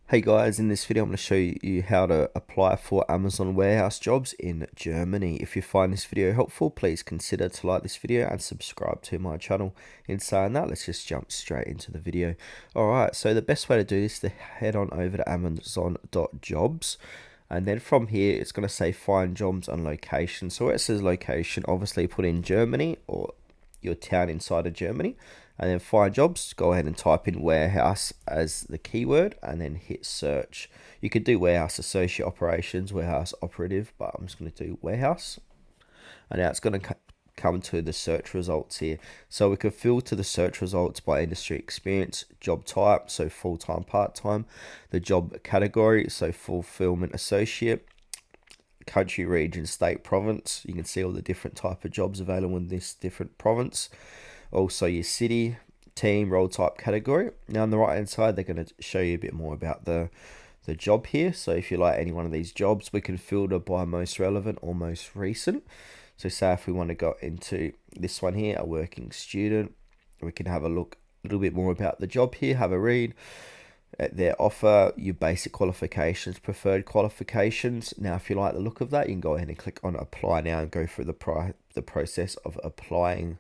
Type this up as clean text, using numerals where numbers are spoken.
Hey guys, in this video I'm going to show you how to apply for Amazon warehouse jobs in Germany. If you find this video helpful, please consider to like this video and subscribe to my channel. In saying that, let's just jump straight into the video. Alright, so the best way to do this is to head on over to amazon.jobs. And then from here, it's going to say find jobs on location. So where it says location, obviously put in Germany or your town inside of Germany, and then find jobs. Go ahead and type in warehouse as the keyword and then hit search. You could do warehouse associate operations, warehouse operative, but I'm just going to do warehouse. And now it's going to come to the search results here. So we can filter the search results by industry experience, job type, so full-time, part-time, the job category, so fulfillment associate, country, region, state, province. You can see all the different type of jobs available in this different province. Also your city, team, role type, category. Now on the right hand side, they're going to show you a bit more about the job here. So if you like any one of these jobs, we can filter by most relevant or most recent. So say if we want to go into this one here, a working student, we can have a look a little bit more about the job here, have a read. Their offer, your basic qualifications, preferred qualifications. Now, if you like the look of that, you can go ahead and click on apply now and go through the process of applying